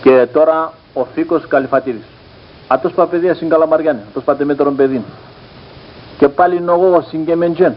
Και τώρα ο Φίκος Καλυφατίδης. Ατός παπαιδεία στην Καλαμαριάνη, ατός πατεμέτρον παιδί. Και πάλι νογό συγκεμεντζέν.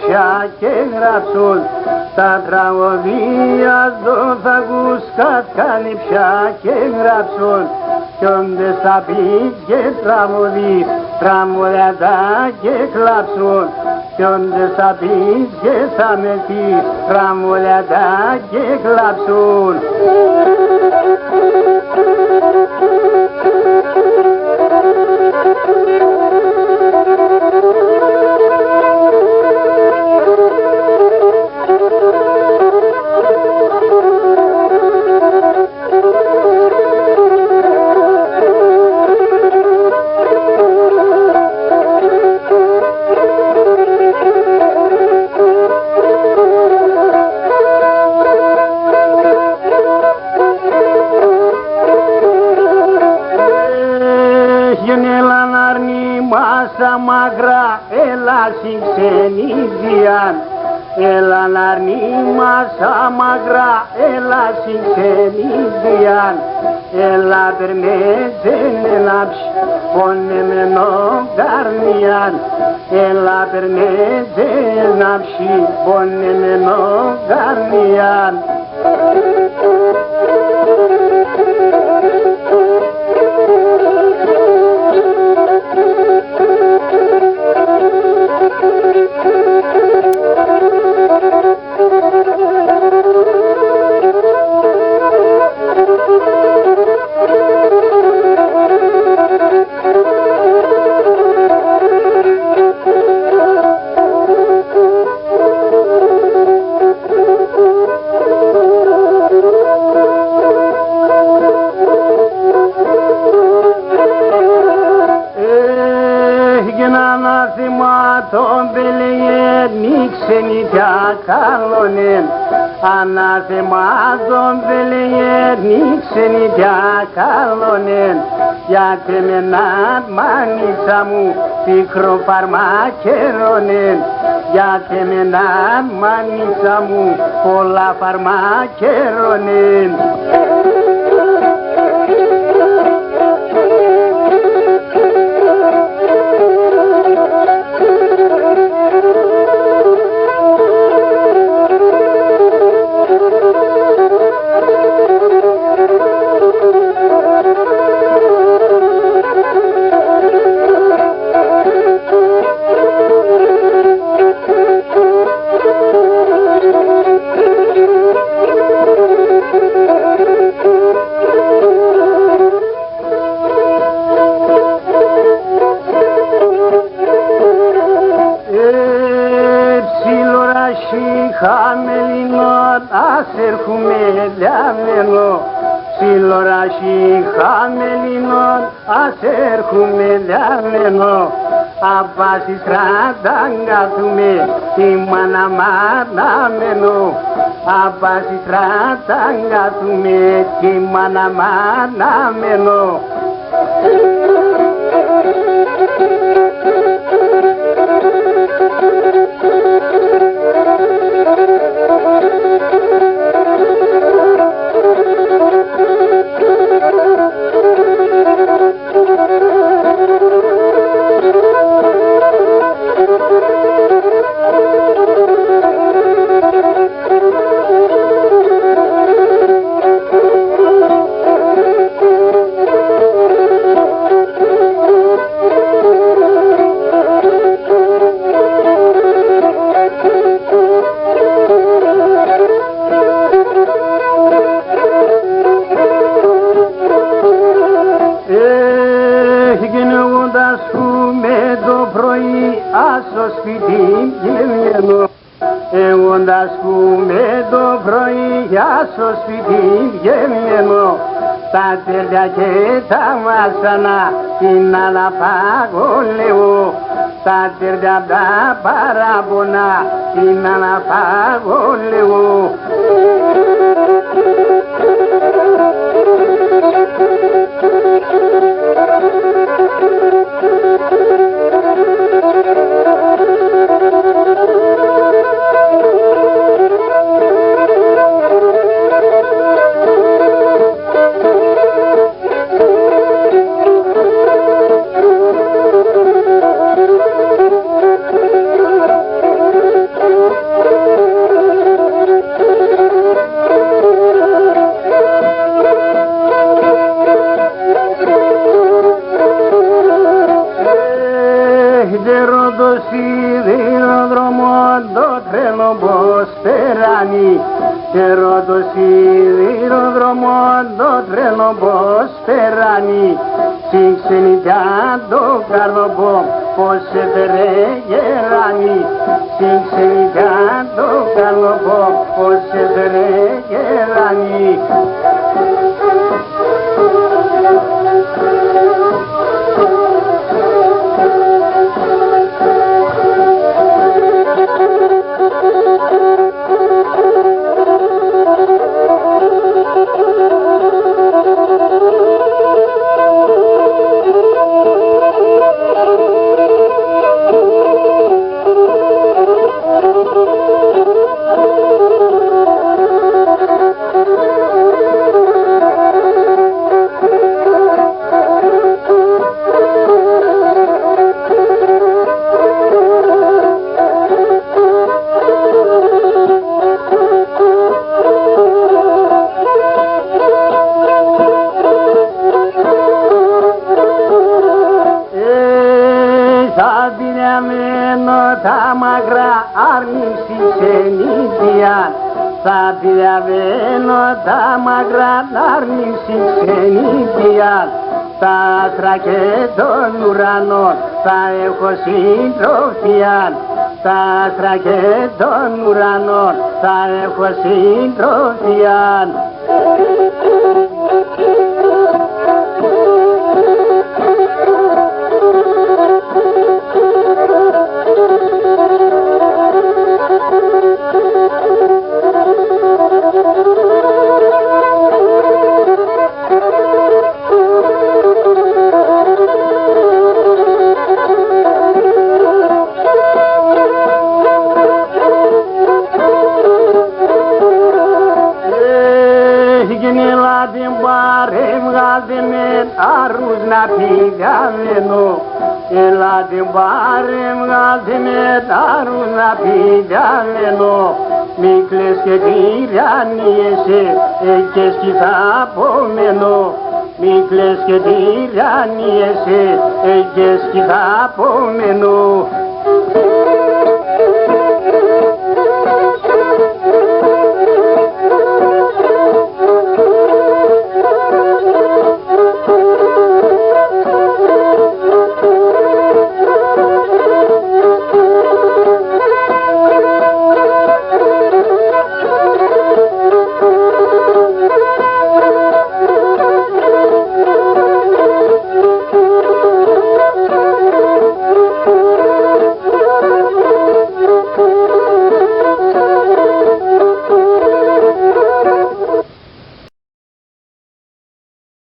Πια και γράψουν τα τραγωδία στο θα ακούς κάτι πια και γράψουν κι όντες θα πει και τραγωδί τραγωδιά και κλάψουν κι όντες θα πει και θα με πει τραγωδιά και κλάψουν. Μαγρά, έλα συγξενίδιαν, έλα να αρνήμασα μαγρά, έλα συγξενίδιαν, έλα περνέτζεν ελάψη, πονεμένο καρνιάν, έλα περνέτζεν ελάψη, πονεμένο καρνιάν. Ανάθεμα τον βελεγέρνη ξενιτιά καλονέν γιατί με έναν μάνιτσα μου πικρό φαρμακερονέν γιατί με έναν μάνιτσα μου πολλά φαρμακερονέν. Χαμελινόν ας έρχομαι λιαμένο ψιλοράσι χαμελινόν ας έρχομαι λιαμένο απάσει στραταγκαθούμε τη μαναμαναμένο απάσει στραταγκαθούμε τη μαναμαναμένο. Στο σπίτι γεμμένο, εγώ να σκούμε το πρωί στο σπίτι γεμμένο, τα τέρια και τα μάσανα την αναπαγολεύω, τα τέρια τα παράπονα την αναπαγολεύω. Καιρό το σιδηροδρόμο το τρένο πως περάνει, στην ξενιτιά το καρδοπό πως έφερε γεράνι, στην ξενιτιά το καρδοπό πως έφερε γεράνι. Τα μαγρά άρνηση ξενιτιά, θα διαβαίνω τα μαγρά άρνηση ξενιτιά, τα άστρα και των ουρανών θα έχω συντροφιά, τα άστρα και των ουρανών θα έχω συντροφιά. Αρούς να πηγαίνω, ελάτε πάρε βγάλτε με αρούς να πηγαίνω, μη κλαις και τυραννιέσαι, και σκι θα απομένω, μη κλαις και τυραννιέσαι, και σκι θα απομένω.